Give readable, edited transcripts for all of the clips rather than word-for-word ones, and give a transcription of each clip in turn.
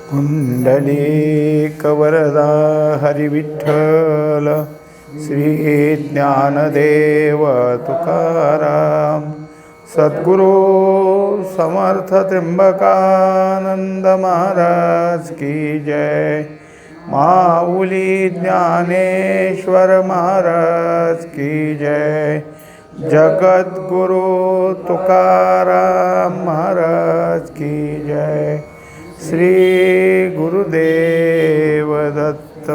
पुंडलीकवरदा हरिविठ्ठल श्री ज्ञानदेव तुकाराम सद्गुरु समर्थ त्र्यंबकानंद महाराज की जय। माऊली ज्ञानेश्वर महाराज की जय। जगद्गुरु तुकाराम महाराज की जय। श्री गुरुदेव दत्त।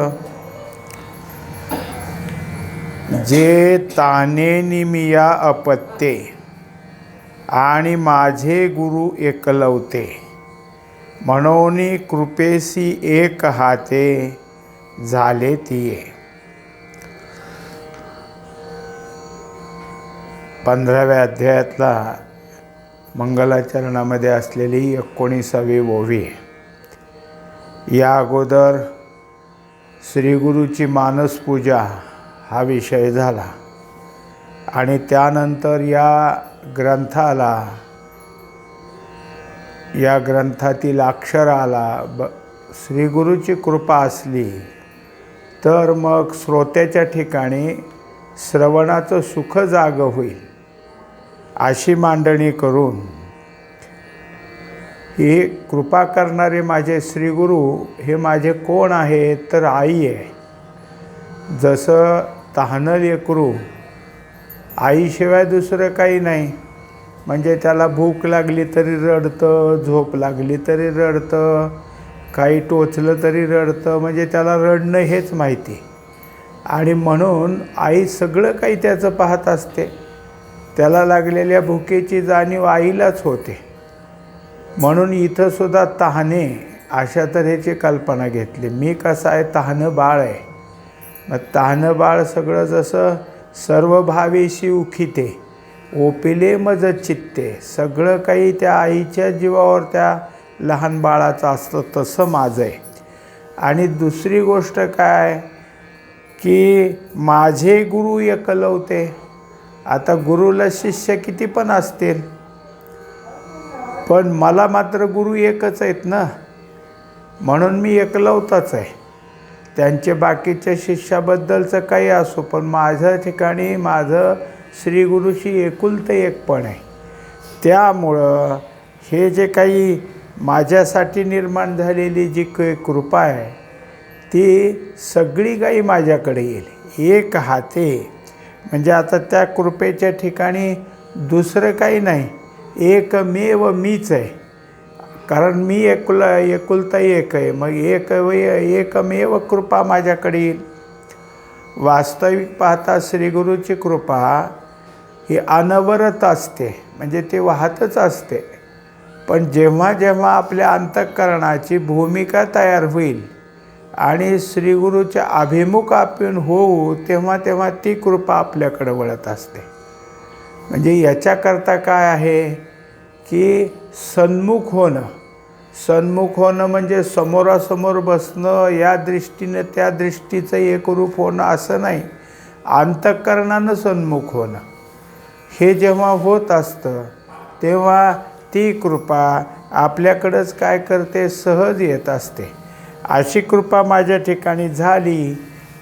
जे ताने निमिया अपत्ये आणि माझे गुरु एकलवते, म्हणून कृपेसी एक हाते झाले तिये। 15व्या अध्यायातला मंगलाचरणामध्ये असलेली 19वी ओवी। या अगोदर श्रीगुरूची मानसपूजा हा विषय झाला आणि त्यानंतर या ग्रंथातील अक्षराला श्रीगुरूची कृपा असली तर मग श्रोत्याच्या ठिकाणी श्रवणाचं सुख जाग होईल अशी मांडणी करून हे कृपा करणारे माझे श्रीगुरू हे माझे कोण आहे तर आई आहे। जसं तहानं लेकरू आईशिवाय दुसरं काही नाही, म्हणजे त्याला भूक लागली तरी रडतं, झोप लागली तरी रडतं, काही टोचलं तरी रडतं, म्हणजे त्याला रडणं हेच माहिती। आणि म्हणून आई सगळं काही त्याचं पाहत असते। त्याला लागलेल्या भुकेची जाणीव आईलाच होते। म्हणून इथं सुद्धा तहाने अशा तऱ्हेची कल्पना घेतली। मी कसं आहे, तहानं बाळ आहे। मग तहानं बाळ सगळं जसं सर्व भावेशी उखिते ओपिले मज चित्ते, सगळं काही त्या आईच्या जीवावर त्या लहान बाळाचं असतं, तसं माझं आहे। आणि दुसरी गोष्ट काय की माझे गुरु एकलवते। आता गुरुला शिष्य किती पण असतील, पण मला मात्र गुरु एकच आहेत ना, म्हणून मी एकलवताच आहे। त्यांचे बाकीच्या शिष्याबद्दलचं काही असो, पण माझ्या ठिकाणी माझं श्रीगुरूशी एकुलते एकपण आहे। त्यामुळं हे जे काही माझ्यासाठी निर्माण झालेली जी कृपा आहे ती सगळी काही माझ्याकडे येईल एक हाते। म्हणजे आता त्या कृपेच्या ठिकाणी दुसरं काही नाही, एकमेव मीच आहे। कारण मी एकुलता एक आहे, मग एकमेव कृपा माझ्याकडे येईल। वास्तविक पाहता श्रीगुरूची कृपा ही अनवरत असते, म्हणजे ते वाहतच असते। पण जेव्हा जेव्हा आपल्या अंतःकरणाची भूमिका तयार होईल आणि श्रीगुरूच्या अभिमुख आपण होऊ, तेव्हा तेव्हा ती कृपा आपल्याकडे वळत असते। म्हणजे याच्याकरता काय आहे की सन्मुख होणं म्हणजे समोरासमोर बसणं, या दृष्टीनं त्या दृष्टीचं एकरूप होणं असं नाही, अंतःकरणानं सन्मुख होणं। हे जेव्हा होत असतं तेव्हा ती कृपा आपल्याकडंच काय करते, सहज येत असते। अशी कृपा माझ्या ठिकाणी झाली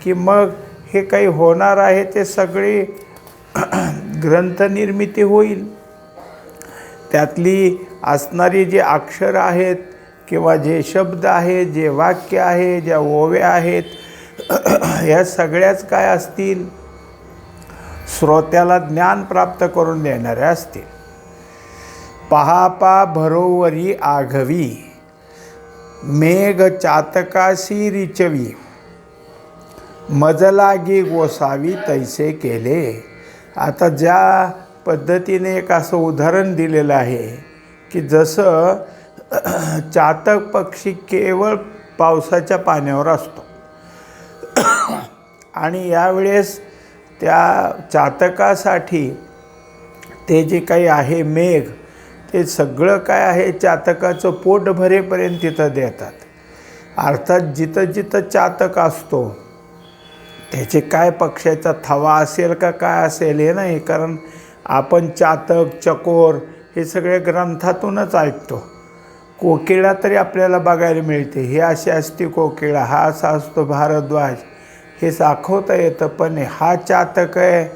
की मग हे काही होणार आहे ते सगळी ग्रंथनिर्मिती होईल। त्यातली असणारी जी अक्षर आहेत किंवा जे शब्द आहेत, जे वाक्य आहे, ज्या ओव्या आहेत, ह्या सगळ्याच काय असतील, श्रोत्याला ज्ञान प्राप्त करून देणाऱ्या असतील। पहापा भरोवरी आघवी मेघ चातकाशी रिचवी, मजलागी गोसावी तैसे केले। आता ज्या पद्धतीने एक असं उदाहरण दिलेलं आहे की जसं चातक पक्षी केवळ पावसाच्या पाण्यावर असतो आणि यावेळेस त्या चातकासाठी ते जे काही आहे मेघ, ते सगळं काय आहे चातकाचं पोट भरेपर्यंत तिथं देतात। अर्थात जिथं जिथं चातक असतो त्याचे काय पक्ष्याचा थवा असेल का काय असेल हे नाही, कारण आपण चातक चकोर हे सगळे ग्रंथातूनच ऐकतो। कोकिळा तरी आपल्याला बघायला मिळते, ही अशी असते कोकिळा, हा असा असतो भारद्वाज, हे दाखवता येतं. पण हा चातक आहे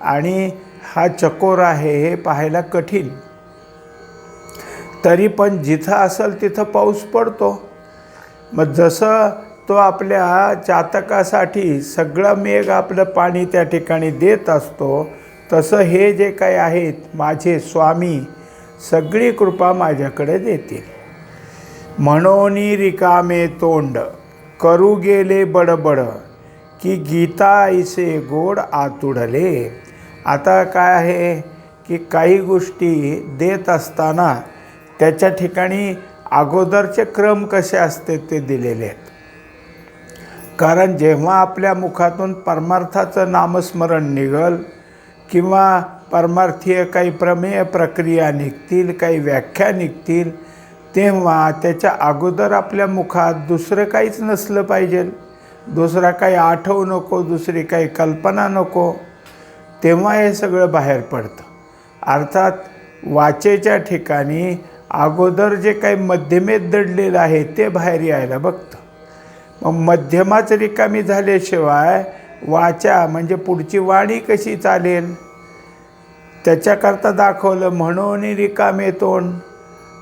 आणि हा चकोर आहे हे पाहायला कठीण. तरी पण जिथं असेल तिथं पाऊस पडतो. मग जसं तो आपल्या चातकासाठी सगळं मेघ आपलं पाणी त्या ठिकाणी देत असतो, तसं हे जे काही आहेत माझे स्वामी सगळी कृपा माझ्याकडे देतील. म्हणून रिकामे तोंड करू गेले बडबड, की गीता ऐसे गोड आतुडले. आता काय आहे की काही गोष्टी देत असताना त्याच्या ठिकाणी अगोदरचे क्रम कसे असते ते दिलेले आहेत. कारण जेव्हा आपल्या मुखातून परमार्थाचं नामस्मरण निघल किंवा परमार्थीय काही प्रमेय प्रक्रिया निघतील, काही व्याख्या निघतील, तेव्हा त्याच्या अगोदर आपल्या मुखात दुसरं काहीच नसलं पाहिजे, दुसरा काही आठवू नको, दुसरी काही कल्पना नको. तेव्हा हे सगळं बाहेर पडतं. अर्थात वाचेच्या ठिकाणी अगोदर जे काही मध्यमेत दडलेलं आहे ते बाहेर यायला बघतं. मग मध्यमाच रिकामी झाल्याशिवाय वाचा म्हणजे पुढची वाणी कशी चालेल, त्याच्याकरता दाखवलं म्हणून रिकामे तोंड.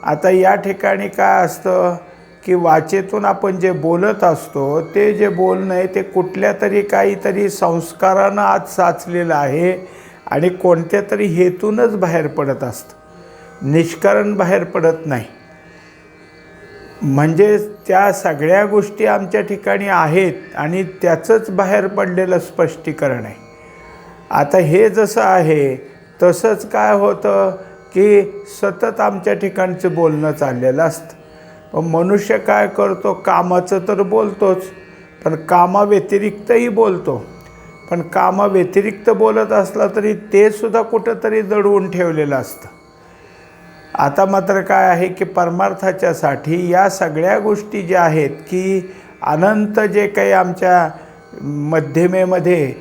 आता या ठिकाणी काय असतं की वाचेतून आपण जे बोलत असतो ते जे बोलणं आहे ते कुठल्या तरी काहीतरी संस्कारानं आत साचलेलं आहे आणि कोणत्या तरी हेतूनच बाहेर पडत असतं, निष्कारण बाहेर पडत नाही. म्हणजे त्या सगळ्या गोष्टी आमच्या ठिकाणी आहेत आणि त्याचंच बाहेर पडलेलं स्पष्टीकरण आहे. आता हे जसं आहे तसंच काय होतं की सतत आमच्या ठिकाणचं बोलणं चाललेलं असतं. पण मनुष्य काय करतो, कामाचं तर बोलतोच, पण कामाव्यतिरिक्तही बोलतो. पण कामाव्यतिरिक्त बोलत असला तरी ते सुद्धा कुठंतरी दडवून ठेवलेलं असतं. आता मात्र काय आहे की परमार्थाच्यासाठी या सगळ्या गोष्टी ज्या आहेत की अनंत जे काही आमच्या मध्यमेमध्ये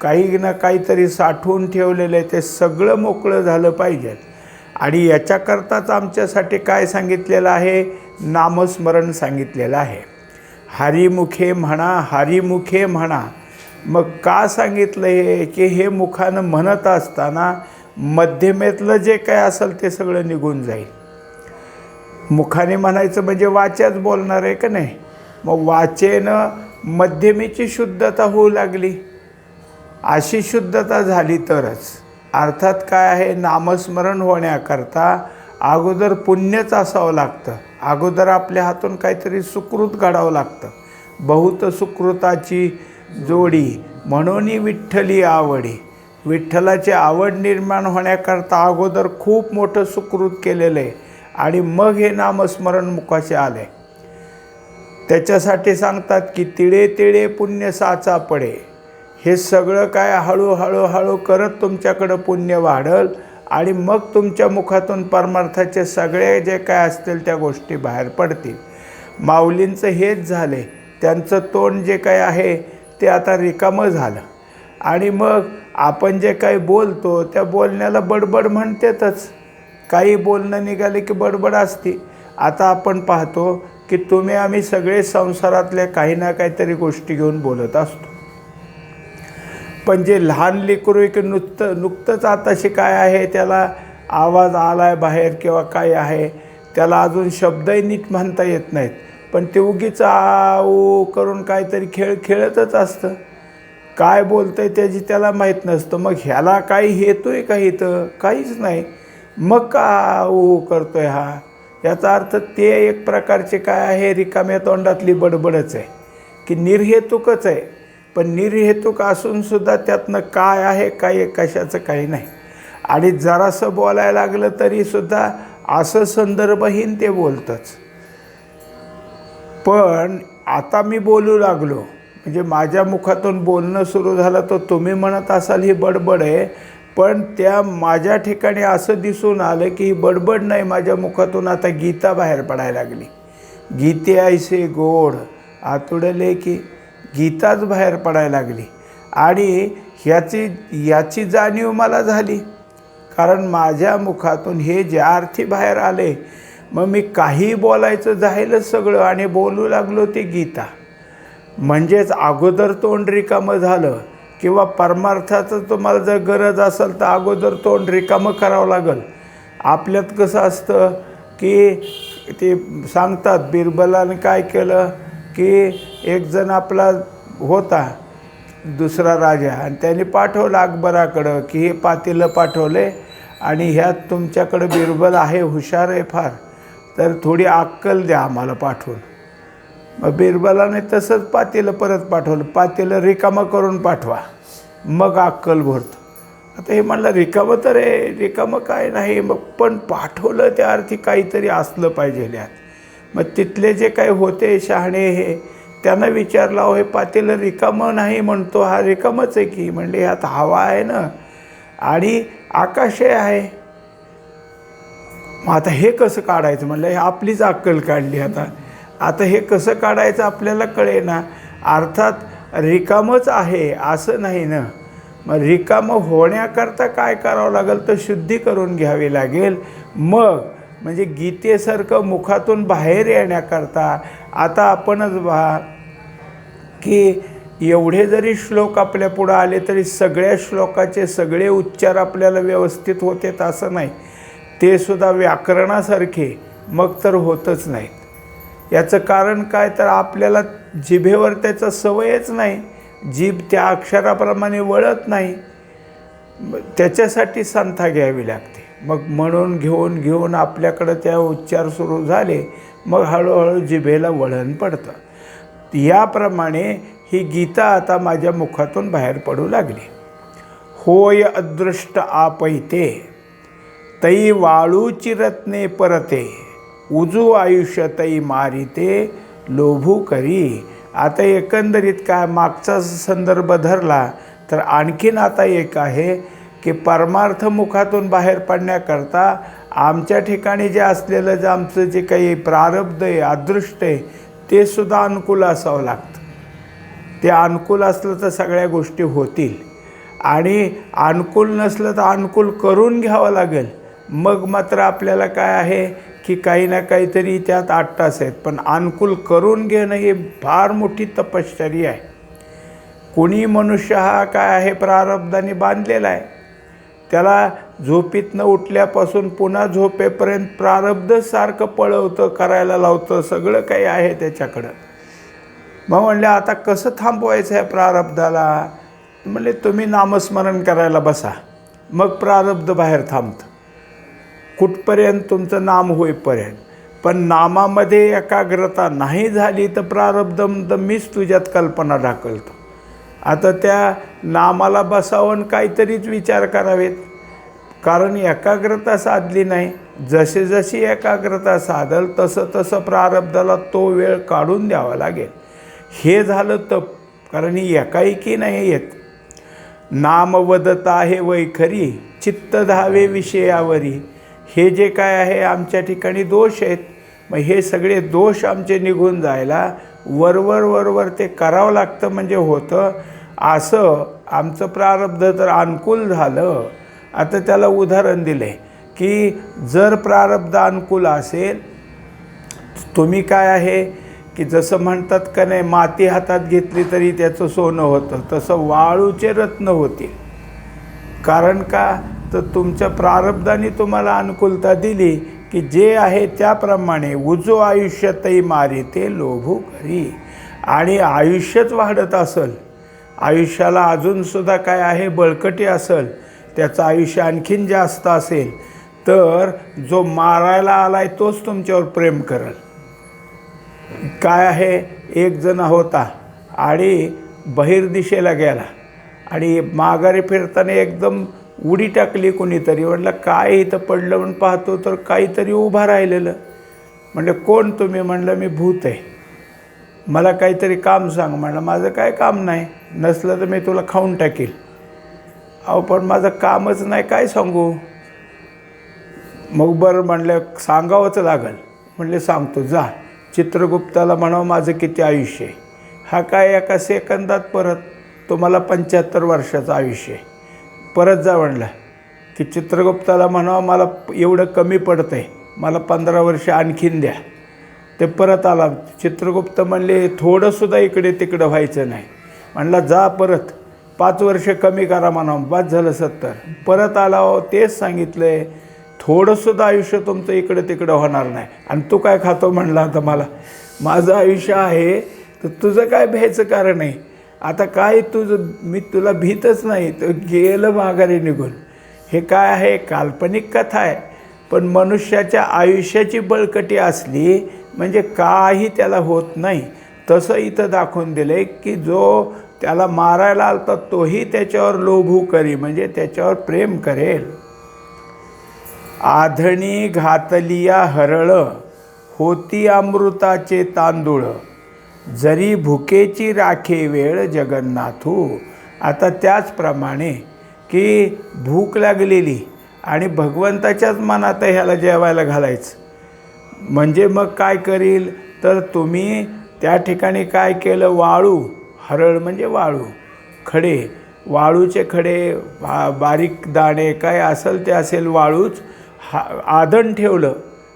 काही ना काहीतरी साठवून ठेवलेलं आहे ते सगळं मोकळं झालं पाहिजे. आणि याच्याकरताच आमच्यासाठी काय सांगितलेलं आहे, नामस्मरण सांगितलेलं आहे. हरिमुखे म्हणा, हरिमुखे म्हणा. मग का सांगितलं हे की हे मुखानं म्हणत असताना मध्यमेतलं जे काय असेल ते सगळं निघून जाईल. मुखाने म्हणायचं म्हणजे वाचाच बोलणार आहे का नाही. मग वाचेनं मध्यमेची शुद्धता होऊ लागली. अशी शुद्धता झाली तरच. अर्थात काय आहे, नामस्मरण होण्याकरता अगोदर पुण्यच असावं लागतं. अगोदर आपल्या हातून काहीतरी सुकृत घडावं लागतं. बहुत सुकृताची जोडी म्हणून विठ्ठली आवडी. विठ्ठलाची आवड निर्माण होण्याकरता अगोदर खूप मोठं सुकृत केलेलं आहे आणि मग हे नामस्मरण मुखाशी आले. त्याच्यासाठी सांगतात की तिळे तिळे पुण्य साचा पडे. हे सगळं काय हळूहळू करत तुमच्याकडं पुण्य वाढल आणि मग तुमच्या मुखातून परमार्थाचे सगळे जे काय असतील त्या गोष्टी बाहेर पडतील. माऊलींचं हेच झाले. त्यांचं तोंड जे काय आहे ते आता रिकामं झालं आणि मग आपण जे काही बोलतो त्या बोलण्याला बडबड म्हणतातच. काही बोलणं निघाले की बडबड असते. आता आपण पाहतो की तुम्ही आम्ही सगळे संसारातल्या काही ना काहीतरी गोष्टी घेऊन बोलत असतो. पण जे लहान लेकरू की नुकतंच आताशी काय आहे त्याला आवाज आला आहे बाहेर किंवा काय आहे त्याला अजून शब्दही नीट म्हणता येत नाहीत, पण ते उगीच आऊ करून काहीतरी खेळ खेळतच असतं. काय बोलतं आहे त्याची त्याला माहीत नसतं. मग ह्याला काही हेतू आहे का इथं, काहीच नाही. मग का ऊ करतो आहे हा, याचा अर्थ ते एक प्रकारचे काय आहे, रिकाम्या तोंडातली बडबडच आहे की निर्हेतुकच आहे. पण निर्हेतुक असूनसुद्धा त्यातनं काय आहे काय कशाचं काही नाही. आणि जरासं बोलायला लागलं तरीसुद्धा असं संदर्भहीन ते बोलतंच. पण आता मी बोलू लागलो म्हणजे माझ्या मुखातून बोलणं सुरू झालं तर तुम्ही म्हणत असाल ही बडबड आहे, पण त्या माझ्या ठिकाणी असं दिसून आलं की ही बडबड नाही, माझ्या मुखातून आता गीता बाहेर पडायला लागली. गीते ऐसे गोड आतुडले की गीताच बाहेर पडायला लागली. आणि याची जाणीव मला झाली, कारण माझ्या मुखातून हे ज्या अर्थी बाहेर आले मग मी काही बोलायचं झालंच सगळं आणि बोलू लागलो ती गीता. म्हणजेच अगोदर तोंड रिकामं झालं किंवा परमार्थाचं तुम्हाला जर गरज असेल तर अगोदर तोंड रिकामं करावं लागेल. आपल्यात कसं असतं की ते सांगतात बिरबलाने काय केलं की एक जण आपला होता दुसरा राजा आणि त्याने पाठवलं अकबराकडं की हे पातेलं पाठवले आणि ह्यात तुमच्याकडं बिरबल आहे, हुशार आहे फार, तर थोडी अक्कल द्या आम्हाला पाठवून. मग बिरबलाने तसंच पातेलं परत पाठवलं, पातेलं रिकामं करून पाठवा मग अक्कल भरतो. आता हे म्हणलं रिकामं तर आहे, रिकामं काय नाही, मग पण पाठवलं त्या अर्थी काहीतरी असलं पाहिजे यात. मग तिथले जे काही होते शहाणे हे त्यांना विचारलं, हे पातेलं रिकामं नाही म्हणतो, हा रिकामंच आहे की. म्हणजे ह्यात हवा आहे ना आणि आकाश आहे. मग आता हे कसं काढायचं म्हणलं, हे आपलीच अक्कल काढली. आता हे कसं काढायचं आपल्याला कळेना. अर्थात रिकामंच आहे असं नाही ना. मग रिकामं होण्याकरता काय करावं लागेल तर शुद्धी करून घ्यावी लागेल. मग म्हणजे गीतेसारखं मुखातून बाहेर येण्याकरता आता आपणच पहा की एवढे जरी श्लोक आपल्या पुढं आले तरी सगळ्या श्लोकाचे सगळे उच्चार आपल्याला व्यवस्थित होतेत असं नाही. ते सुद्धा व्याकरणासारखे मग तर होतच नाहीत. याचं कारण काय तर आपल्याला जिभेवर त्याचा सवयच नाही, जीभ त्या अक्षराप्रमाणे वळत नाही. त्याच्यासाठी संथा घ्यावी लागते. मग म्हणून घेऊन आपल्याकडं त्या उच्चार सुरू झाले मग हळूहळू जिभेला वळण पडतं. याप्रमाणे ही गीता आता माझ्या मुखातून बाहेर पडू लागली. होय अदृष्ट आपैते तै वाळूची रत्ने परते, उजू आयुष्य तै मारिते लोभू करी. आता एकंदरीत काय मागचा संदर्भ धरला तर आणखीन आता एक आहे की परमार्थ मुखातून बाहेर पडण्याकरता आमच्या ठिकाणी जे असलेलं जे आमचं जे काही प्रारब्ध आहे, अदृष्ट आहे, ते सुद्धा अनुकूल असावं लागतं. ते अनुकूल असलं तर सगळ्या गोष्टी होतील आणि अनुकूल नसलं तर अनुकूल करून घ्यावं लागेल. मग मात्र आपल्याला काय आहे की काही ना काहीतरी त्यात 8 तास आहेत. पण अनुकूल करून घेणं ही फार मोठी तपश्चर्या आहे. कोणी मनुष्य हा काय आहे प्रारब्धाने बांधलेला आहे. त्याला झोपेतनं उठल्यापासून पुन्हा झोपेपर्यंत प्रारब्ध सारखं पळवतं, करायला लावतं, सगळं काही आहे त्याच्याकडं. मग म्हणले आता कसं थांबवायचं आहे प्रारब्धाला. म्हणले तुम्ही नामस्मरण करायला बसा, मग प्रारब्ध बाहेर थांबतं. कुठपर्यंत तुमचं नाम होईपर्यंत. पण नामामध्ये एकाग्रता नाही झाली तर प्रारब्ध मीच तुझ्यात कल्पना ढाकलतो. आता त्या नामाला बसावून काहीतरीच विचार करावेत, कारण एकाग्रता साधली नाही. जशी जशी एकाग्रता साधल तसं तसं प्रारब्धाला तो वेळ काढून द्यावा लागेल. हे झालं तप, कारण ही एकाएकी नाही येत. नाम वदत आहे वैखरी, चित्त धावे विषयावरी. हे जे काय आहे आमच्या ठिकाणी दोष आहेत. मग हे सगळे दोष आमचे निघून जायला वरवर ते करावं लागतं म्हणजे होतं. असं आमचं प्रारब्ध तर अनुकूल झालं. आता त्याला उदाहरण दिले की जर प्रारब्ध अनुकूल असेल, तुम्ही काय आहे की जसं म्हणतात का नाही, माती हातात घेतली तरी त्याचं सोनं होतं, तसं वाळूचे रत्न होतील. कारण का तर तुमच्या प्रारब्धाने तुम्हाला अनुकूलता दिली की जे आहे त्याप्रमाणे उजो आयुष्य तै मारिते लोभू करी. आणि आयुष्यच वाढत असेल, आयुष्याला अजूनसुद्धा काय आहे बळकटी असेल, त्याचं आयुष्य आणखीन जास्त असेल तर जो मारायला आलाय तोच तुमच्यावर प्रेम करेल. काय आहे, एक जण होता आणि बहिर्दिशेला गेला आणि माघारी फिरताना एकदम उडी टाकली कोणीतरी. म्हटलं काय इथं पडलं म्हणून पाहतो तर काहीतरी उभा राहिलेलं. म्हणलं कोण तुम्ही. म्हणलं मी भूत आहे, मला काहीतरी काम सांग. म्हणलं माझं काय काम नाही, नसलं तर मी तुला खाऊन टाकील. अहो पण माझं कामच नाही, काय सांगू. मग बरं म्हणलं सांगावंच लागल. म्हणले सांगतो, जा चित्रगुप्ताला म्हणावं माझं किती आयुष्य आहे. हा काय एका सेकंदात परत तुम्हाला 75 वर्षाचं आयुष्य आहे. परत जा म्हणलं की चित्रगुप्ताला म्हणावं मला एवढं कमी पडतं आहे, मला 15 वर्ष आणखीन द्या. ते परत आला. चित्रगुप्त म्हणले थोडंसुद्धा इकडे तिकडं व्हायचं नाही. म्हणला जा परत 5 वर्ष कमी करा म्हणा, बस झालं 70. परत आला हो, तेच सांगितलं आहे थोडंसुद्धा आयुष्य तुमचं इकडं तिकडं होणार नाही. आणि तू काय खातो म्हणला आता मला, माझं आयुष्य आहे तर तुझं काय भ्यायचं कारण आहे. आता काय तुझं, मी तुला भीतच नाही. तर गेलं माघारी निघून. हे काय आहे, काल्पनिक कथा आहे. पण मनुष्याच्या आयुष्याची बळकटी असली म्हणजे काही त्याला होत नाही. तसं इथं दाखवून दिलं आहे की जो त्याला मारायला आलता तोही त्याच्यावर लोभू करी, म्हणजे त्याच्यावर प्रेम करेल. आधणी घातलिया हरळ, होती अमृताचे तांदूळ, जरी भुकेची राखे वेळ जगन्नाथू. आता त्याचप्रमाणे की भूक लागलेली आणि भगवंताच्याच मनात ह्याला जेवायला घालायचं, म्हणजे मग काय करील तर तुम्ही त्या ठिकाणी काय केलं, वाळू, हरळ म्हणजे वाळू, खडे, वाळूचे खडे, बारीक दाणे काय असेल ते असेल, वाळूच आधण ठेवलं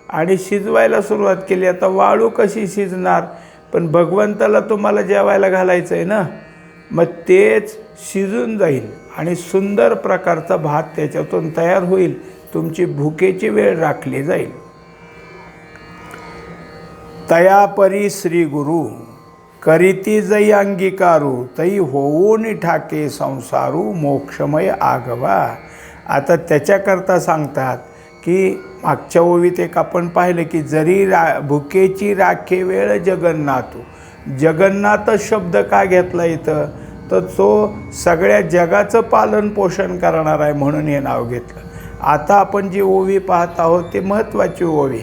आणि शिजवायला सुरुवात केली. आता वाळू कशी शिजणार, पण भगवंताला तुम्हाला जेवायला घालायचं आहे ना, मग तेच शिजून जाईल आणि सुंदर प्रकारचा भात त्याच्यातून तयार होईल. तुमची भुकेची वेळ राखली जाईल. तयापरी श्री गुरु, करीती जई अंगीकारू, तई होऊन ठाके संसारू, मोक्षमय आगवा. आता त्याच्याकरता सांगतात की मागच्या ओवीत एक आपण पाहिलं की जरी भुकेची राखे वेळ जगन्नाथू. जगन्नाथ शब्द का घेतला इथं, तर तो सगळ्या जगाचं पालन पोषण करणार आहे म्हणून हे नाव घेतलं. आता आपण जी ओवी पाहत आहोत ते महत्त्वाची ओवी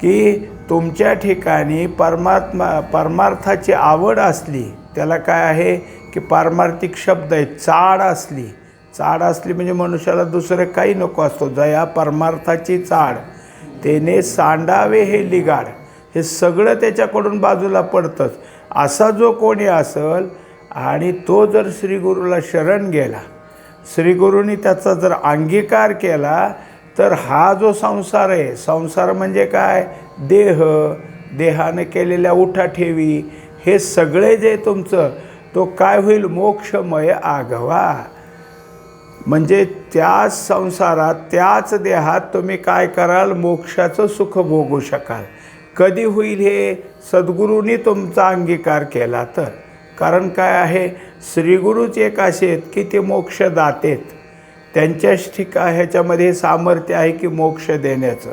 की तुमच्या ठिकाणी परमार्थाची आवड असली, त्याला काय आहे की पारमार्थिक शब्द आहे, चाड असली म्हणजे मनुष्याला दुसरं काही नको असतो. जया परमार्थाची चाड, तेने सांडावे हे लिगाड, हे सगळं त्याच्याकडून बाजूला पडतंच. असा जो कोणी असेल आणि तो जर श्रीगुरूला शरण गेला, श्रीगुरूंनी त्याचा जर अंगीकार केला, तर हा जो संसार आहे, संसार म्हणजे काय, देहाने केलेल्या उठाठेवी, हे सगळे जे तुमचं, तो काय होईल, मोक्षमय आगवा. म्हणजे त्याच संसारात, त्याच देहात तुम्ही काय कराल, मोक्षाचं सुख भोगू शकाल. कधी होईल हे, सद्गुरूंनी तुमचा अंगीकार केला तर. कारण काय आहे, श्रीगुरूच एक असे आहेत की ते मोक्ष दातेत, त्यांच्याच ह्याच्यामध्ये सामर्थ्य आहे की मोक्ष देण्याचं.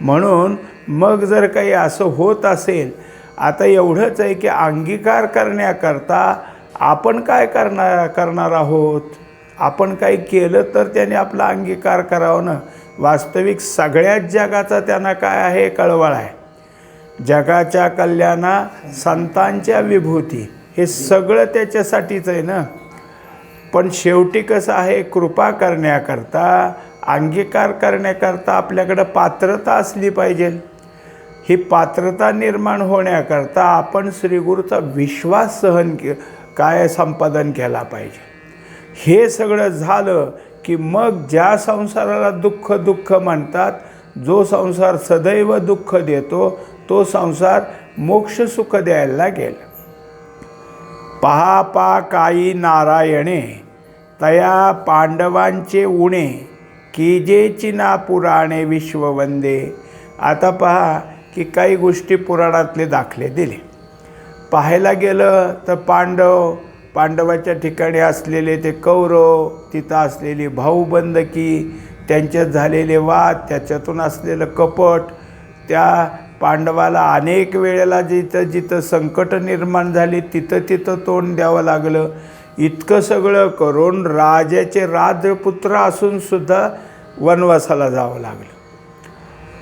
म्हणून मग जर काही असं होत असेल, आता एवढंच आहे की अंगीकार करण्याकरता आपण काय करणार आहोत, आपण काही केलं तर त्याने आपला अंगीकार करावा ना. वास्तविक सगळ्याच जगाचा त्यांना काय आहे, कळवळ आहे. जगाच्या कल्याणा संतांच्या विभूती, हे सगळं त्याच्यासाठीच आहे ना. पण शेवटी कसं आहे, कृपा करण्याकरता, अंगीकार करण्याकरता आपल्याकडं पात्रता असली पाहिजे. ही पात्रता निर्माण होण्याकरता आपण श्रीगुरूचा विश्वास संपादन केला पाहिजे. हे सगळं झालं की मग ज्या संसाराला दुःख म्हणतात, जो संसार सदैव दुःख देतो, तो संसार मोक्ष सुख द्यायला लागेल. पहा काही नारायणे, तया पांडवांचे उणे, कीजेची ना पुराणे विश्ववंदे. आता पहा की काही गोष्टी पुराणातले दाखले दिले. पाहायला गेलं तर पांडवाच्या ठिकाणी असलेले ते कौरव, तिथं असलेली भाऊबंदकी, त्यांच्यात झालेले वाद, त्याच्यातून असलेलं कपट, त्या पांडवाला अनेक वेळेला जिथं संकट निर्माण झाली तिथं तोंड द्यावं लागलं. इतकं सगळं करून राजाचे राजपुत्र असूनसुद्धा वनवासाला जावं लागलं.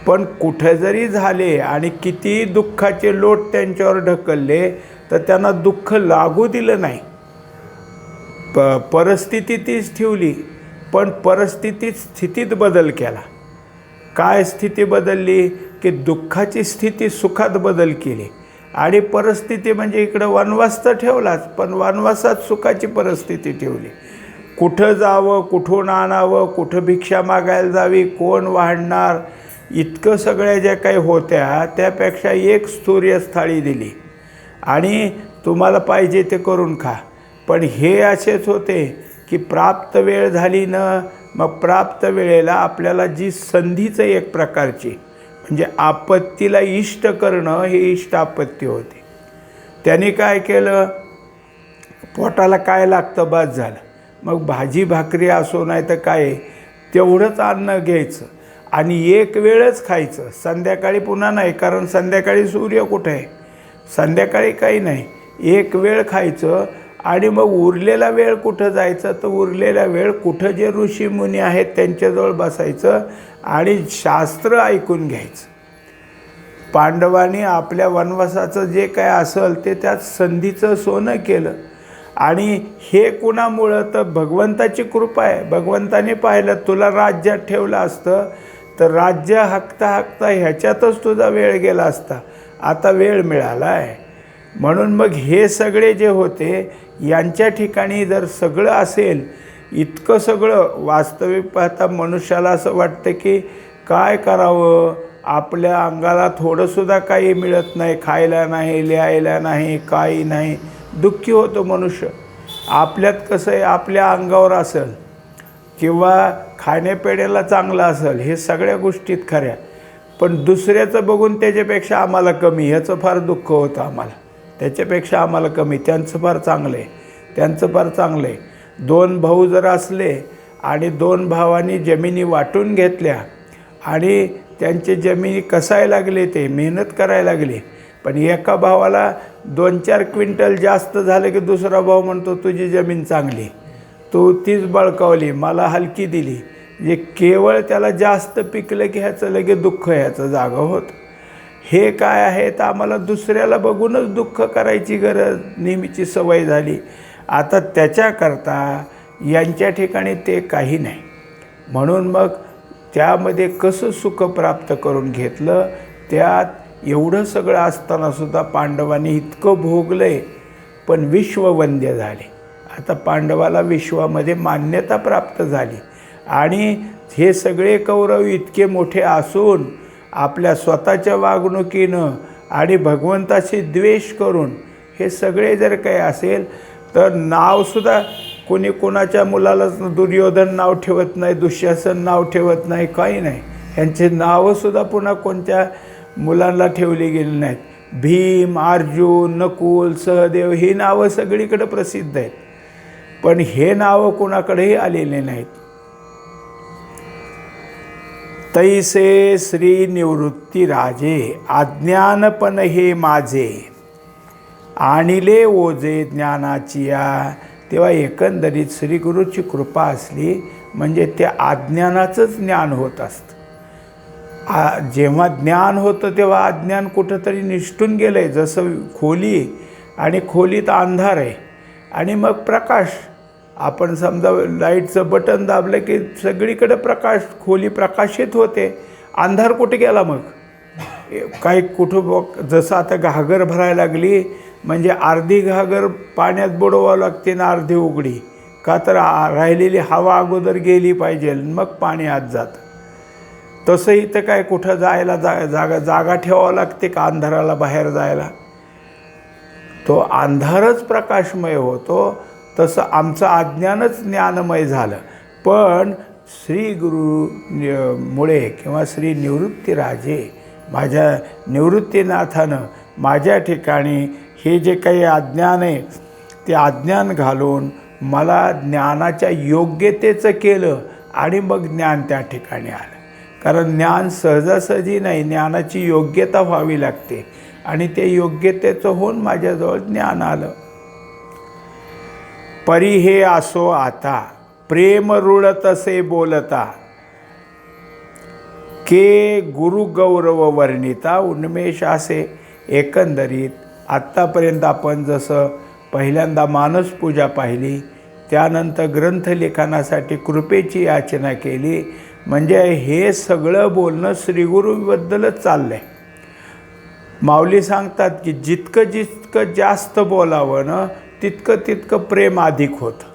पण कुठे जरी झाले आणि किती दुःखाचे लोट त्यांच्यावर ढकलले, तर त्यांना दुःख लागू दिलं नाही. परिस्थिती तीच ठेवली, पण स्थितीत बदल केला. काय स्थिती बदलली की दुःखाची स्थिती सुखात बदल केली. आणि परिस्थिती म्हणजे इकडं वनवास तर ठेवलाच, पण वनवासात सुखाची परिस्थिती ठेवली. कुठं जावं, कुठून आणावं, कुठं भिक्षा मागायला जावी, कोण वाढणार, इतकं सगळ्या ज्या काही होत्या त्यापेक्षा एक स्तुर्यस थाळी दिली आणि तुम्हाला पाहिजे ते करून खा. पण हे असेच होते की प्राप्त वेळ झाली न, मग प्राप्त वेळेला आपल्याला जी संधीचं एक प्रकारची म्हणजे आपत्तीला इष्ट करणं हे इष्ट आपत्ती होते. त्यांनी काय केलं, पोटाला काय लागतं बस झालं, मग भाजी भाकरी असो नाही तर काय तेवढंच अन्न घ्यायचं आणि एक वेळच खायचं. संध्याकाळी पुन्हा नाही, कारण संध्याकाळी सूर्य कुठे आहे, संध्याकाळी काही नाही, एक वेळ खायचं आणि मग उरलेला वेळ कुठं जायचं, तर उरलेला वेळ कुठं जे ऋषीमुनी आहेत त्यांच्याजवळ बसायचं आणि शास्त्र ऐकून घ्यायचं. पांडवांनी आपल्या वनवासाचं जे काय असेल ते त्यात संधीचं सोनं केलं आणि हे कुणामुळं, तर भगवंताची कृपा आहे. भगवंताने पाहिलं तुला राज्यात ठेवलं असतं तर राज्य हाकता हाकता ह्याच्यातच तुझा वेळ गेला असता, आता वेळ मिळाला आहे. म्हणून मग हे सगळे जे होते यांच्या ठिकाणी जर सगळं असेल, इतकं सगळं वास्तविक पाहता मनुष्याला असं वाटतं की काय करावं, आपल्या अंगाला थोडंसुद्धा काही मिळत नाही, खायला नाही, लिहायला नाही, काही नाही, दुःखी होतो मनुष्य. आपल्यात कसं आहे, आपल्या अंगावर असेल किंवा खाण्यापिण्याला चांगलं असेल, हे सगळ्या गोष्टीत खऱ्या, पण दुसऱ्याचं बघून त्याच्यापेक्षा आम्हाला कमी, ह्याचं फार दुःख होतं आम्हाला, त्याच्यापेक्षा आम्हाला कमी, त्यांचं फार चांगलं आहे, त्यांचं फार चांगलं आहे. 2 भाऊ जर असले आणि 2 भावांनी जमिनी वाटून घेतल्या आणि त्यांचे जमिनी कसायला लागले, ते मेहनत करायला लागले, पण एका भावाला 2-4 क्विंटल जास्त झालं की दुसरा भाऊ म्हणतो तुझी जमीन चांगली, तू तीच बळकावली, मला हलकी दिली. जे केवळ त्याला जास्त पिकलं की ह्याचं लगेच दुःख ह्याचं जागा होतं. हे काय आहे, तर आम्हाला दुसऱ्याला बघूनच दुःख करायची गरज नेहमीची सवय झाली. आता त्याच्याकरता यांच्या ठिकाणी ते काही नाही. म्हणून मग त्यामध्ये कसं सुख प्राप्त करून घेतलं, त्यात एवढं सगळं असतानासुद्धा पांडवांनी इतकं भोगलं आहे पण विश्ववंद्य झाले. आता पांडवाला विश्वामध्ये मान्यता प्राप्त झाली आणि हे सगळे कौरव इतके मोठे असून आपल्या स्वतःच्या वागणुकीनं आणि भगवंताशी द्वेष करून हे सगळे जर काही असेल तर नावसुद्धा कोणी कोणाच्या मुलाला दुर्योधन नाव ठेवत नाही, दुःशासन नाव ठेवत नाही, काही नाही. यांचे नावंसुद्धा पुन्हा कोणत्या मुलांना ठेवली गेली नाहीत. भीम, अर्जुन, नकुल, सहदेव ही नावं सगळीकडे प्रसिद्ध आहेत, पण हे नावं कोणाकडेही आलेले नाहीत. तैसे श्री निवृत्ती राजे, अज्ञानपण हे माझे, आणिले ओझे ज्ञानाची या. तेव्हा एकंदरीत श्रीगुरूची कृपा असली म्हणजे ते अज्ञानाचंच ज्ञान होत असतं. जेव्हा ज्ञान होतं तेव्हा अज्ञान कुठंतरी निष्ठून गेलं आहे. जसं खोली आणि खोलीत अंधार आहे आणि मग प्रकाश, आपण समजा लाईटचं बटन दाबलं की सगळीकडे प्रकाश, खोली प्रकाशित होते, अंधार कुठे गेला मग काही कुठं. जसं आता घागर भरायला लागली म्हणजे अर्धी घागर पाण्यात बुडवावं लागते ना अर्धी उघडी, का तर राहिलेली हवा अगोदर गेली पाहिजे मग पाणी आत जातं. तसं इथं काय कुठं जायला जागा ठेवावं लागते का अंधाराला बाहेर जायला, तो अंधारच प्रकाशमय होतो. तसं आमचं अज्ञानच ज्ञानमय झालं. पण श्री गुरु मुळे किंवा श्री निवृत्तीराजे माझ्या निवृत्तीनाथानं माझ्या ठिकाणी हे जे काही अज्ञान आहे ते अज्ञान घालून मला ज्ञानाच्या योग्यतेचं केलं आणि मग ज्ञान त्या ठिकाणी आलं. कारण ज्ञान सहजासहजी नाही, ज्ञानाची योग्यता व्हावी लागते आणि ते योग्यतेचं होऊन माझ्याजवळ ज्ञान आलं. परी हे असो आता, प्रेम रुळत असे बोलता, के गुरु गौरव वर्णिता उन्मेष असे. एकंदरीत आत्तापर्यंत आपण जसं पहिल्यांदा मानसपूजा पाहिली, त्यानंतर ग्रंथलेखनासाठी कृपेची याचना केली, म्हणजे हे सगळं बोलणं श्रीगुरूबद्दलच चाललं आहे. माऊली सांगतात की जितकं जास्त बोलावं ना तितकं प्रेम अधिक होतं,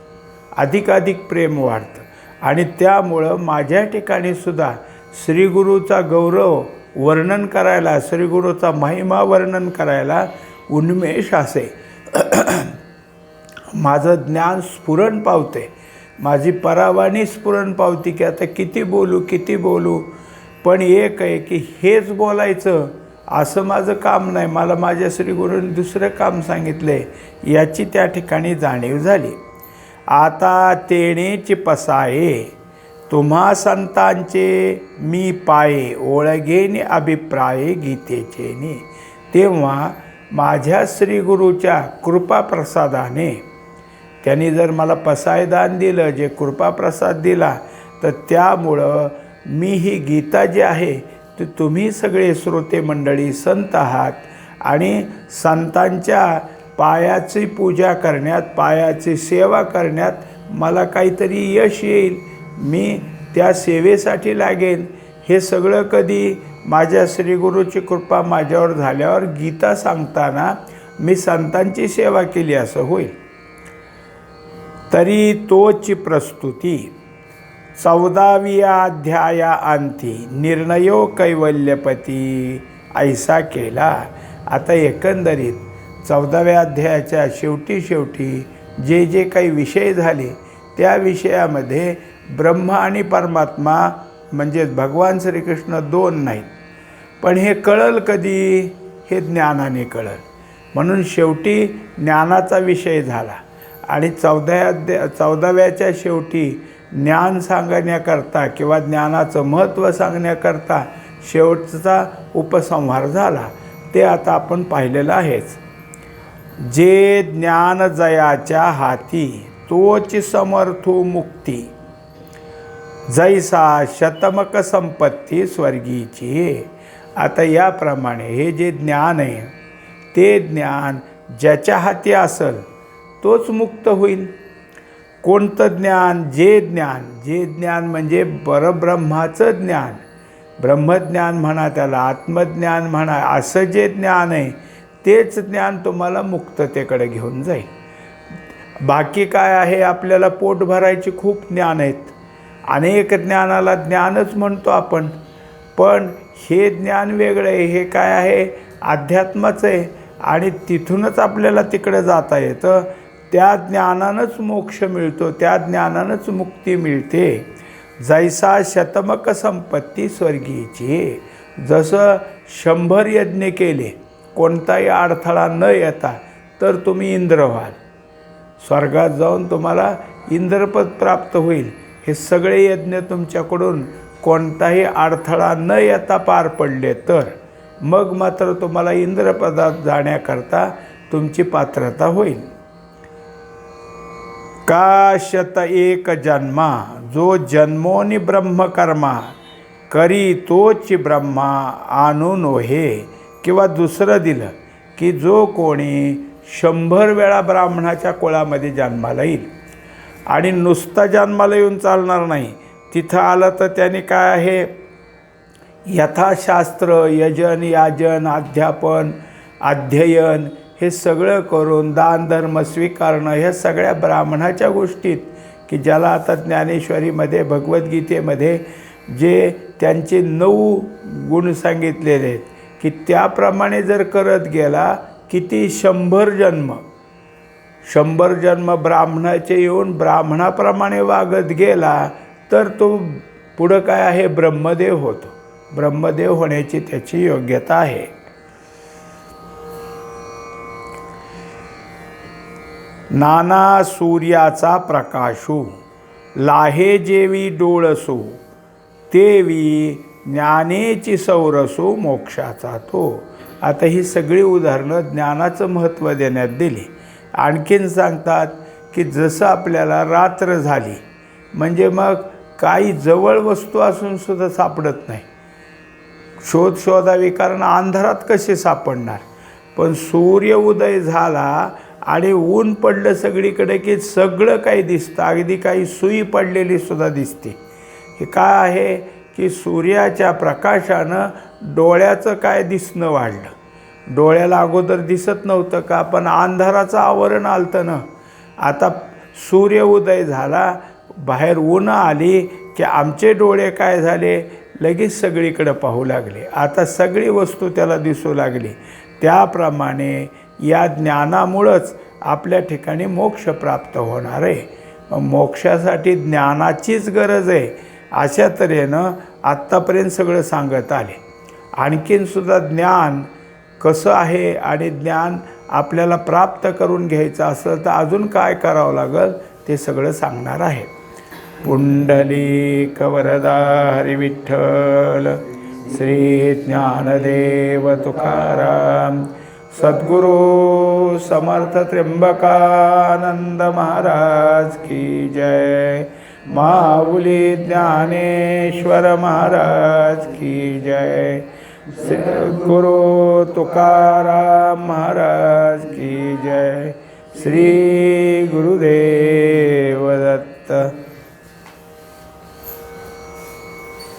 अधिक प्रेम वाढतं. आणि त्यामुळं माझ्या ठिकाणी सुद्धा श्रीगुरूचा गौरव वर्णन करायला, श्रीगुरूचा महिमा वर्णन करायला उन्मेष असे. माझं ज्ञान स्फुरण पावते, माझी परावाणी स्फुरण पावती की आता किती बोलू. पण एक आहे की हेच बोलायचं असं माझं काम नाही, मला माझ्या श्रीगुरूंनी दुसरं काम सांगितले याची त्या ठिकाणी जाणीव झाली. आता तेणेच पसाये तुम्हा संतांचे मी पाये, ओळगेने अभिप्राये गीतेचेने. तेव्हा माझ्या श्रीगुरूच्या कृपाप्रसादाने त्यांनी जर मला पसायदान दिलं, जे कृपाप्रसाद दिला, तर त्यामुळं मी ही गीता जी आहे ती तुम्ही सगळे श्रोते मंडळी संत आहात आणि संतांच्या पायाची पूजा करण्यात, पायाची सेवा करण्यात मला काहीतरी यश येईल, मी त्या सेवेसाठी लागेन. हे सगळं कधी माझ्या श्रीगुरूची कृपा माझ्यावर झाल्यावर गीता सांगताना मी संतांची सेवा केली असं होईल. तरी तोची प्रस्तुती 14व्या अध्याया अंती निर्णयो कैवल्यपती ऐसा केला. आता एकंदरीत 14व्या अध्यायाच्या शेवटी जे काही विषय झाले त्या विषयामध्ये ब्रह्म आणि परमात्मा म्हणजे भगवान श्रीकृष्ण दोन नाहीत. पण हे कळल कधी? हे ज्ञानाने कळल. म्हणून शेवटी ज्ञानाचा विषय झाला आणि 14व्याच्या शेवटी ज्ञान सांगण्याकरता किंवा ज्ञानाचं महत्त्व सांगण्याकरता शेवटचा उपसंहार झाला. ते आता आपण पाहिलेलं आहेच. जे ज्ञान जयाच्या हाती तोच समर्थो मुक्ती, जैसा शतमक संपत्ती स्वर्गीची. आता याप्रमाणे हे जे ज्ञान आहे ते ज्ञान ज्याच्या हाती असेल तोच मुक्त होईल. कोणतं ज्ञान? जे ज्ञान म्हणजे परब्रह्माचं ज्ञान, ब्रह्मज्ञान म्हणा, त्याला आत्मज्ञान म्हणा, असं जे ज्ञान आहे तेच ज्ञान तुम्हाला मुक्ततेकडे घेऊन जाईल. बाकी काय आहे? आपल्याला पोट भरायची खूप ज्ञान आहेत, अनेक ज्ञानाला ज्ञानच म्हणतो आपण, पण हे ज्ञान वेगळं आहे. हे काय आहे? अध्यात्माचं आहे आणि तिथूनच आपल्याला तिकडे जाता येतं. त्या ज्ञानानंच मोक्ष मिळतो, त्या ज्ञानानंच मुक्ती मिळते. जैसा शतमक संपत्ती स्वर्गीची. जसं 100 यज्ञ केले, कोणताही अडथळा न येता, तर तुम्ही इंद्र व्हाल, स्वर्गात जाऊन तुम्हाला इंद्रपद प्राप्त होईल. हे सगळे यज्ञ तुमच्याकडून कोणताही अडथळा न येता पार पडले तर मग मात्र तुम्हाला इंद्रपदात जाण्याकरता तुमची पात्रता होईल. का शत एक जन्मा जो जन्मोनी ब्रह्मकर्मा करी तोच ब्रह्मा आणून हे. किंवा दुसरं दिलं की जो कोणी 100 वेळा ब्राह्मणाच्या कुळामध्ये जन्माला येईल आणि नुसता जन्माला येऊन चालणार नाही, तिथं आलं तर त्याने काय आहे, यथाशास्त्र यजन याजन अध्यापन अध्ययन हे सगळं करून दान धर्म स्वीकारणं, ह्या सगळ्या ब्राह्मणाच्या गोष्टीत की ज्याला आता ज्ञानेश्वरीमध्ये भगवद्गीतेमध्ये जे त्यांचे 9 गुण सांगितलेले आहेत की त्याप्रमाणे जर करत गेला, किती 100 जन्म ब्राह्मणाचे येऊन ब्राह्मणाप्रमाणे वागत गेला तर तो पुढं काय आहे, ब्रह्मदेव होतो. ब्रह्मदेव होण्याची त्याची योग्यता आहे. नाना सूर्याचा प्रकाशू लाहे जेवी डोळसू, तेवी ज्ञानेची सौरसू मोक्षाचा तो. आता ही सगळी उदाहरणं ज्ञानाचं महत्त्व देण्यात दिली. आणखीन सांगतात की जसं आपल्याला रात्र झाली म्हणजे मग काही जवळ वस्तू असून सुद्धा सापडत नाही, शोधावी, कारण अंधारात कसे सापडणार. पण सूर्य उदय झाला आणि ऊन पडलं सगळीकडे की सगळं काही दिसतं, अगदी काही सुई पडलेली सुद्धा दिसते. हे काय आहे की सूर्याच्या प्रकाशानं डोळ्याचं काय दिसणं वाढलं. डोळ्याला अगोदर दिसत नव्हतं का, पण अंधाराचं आवरण आलतं ना. आता सूर्य उदय झाला, बाहेर ऊन आली की आमचे डोळे काय झाले, लगेच सगळीकडे पाहू लागले. आता सगळी वस्तू त्याला दिसू लागली. त्याप्रमाणे या ज्ञानामुळंच आपल्या ठिकाणी मोक्ष प्राप्त होणार आहे. मोक्षासाठी ज्ञानाचीच गरज आहे. अशा तऱ्हेनं आत्तापर्यंत सगळं सांगत आले. आणखीनसुद्धा ज्ञान कसं आहे आणि ज्ञान आपल्याला प्राप्त करून घ्यायचं असेल तर अजून काय करावं लागेल ते सगळं सांगणार आहे. पुंडलिक वरदा हरी विठ्ठल, श्री ज्ञानदेव तुकाराम, सद्गुरू समर्थ त्र्यंबकानंद महाराज की जय. माऊली ज्ञानेश्वर महाराज की जय. सद्गुरू तुकाराम महाराज की जय. श्री गुरुदेव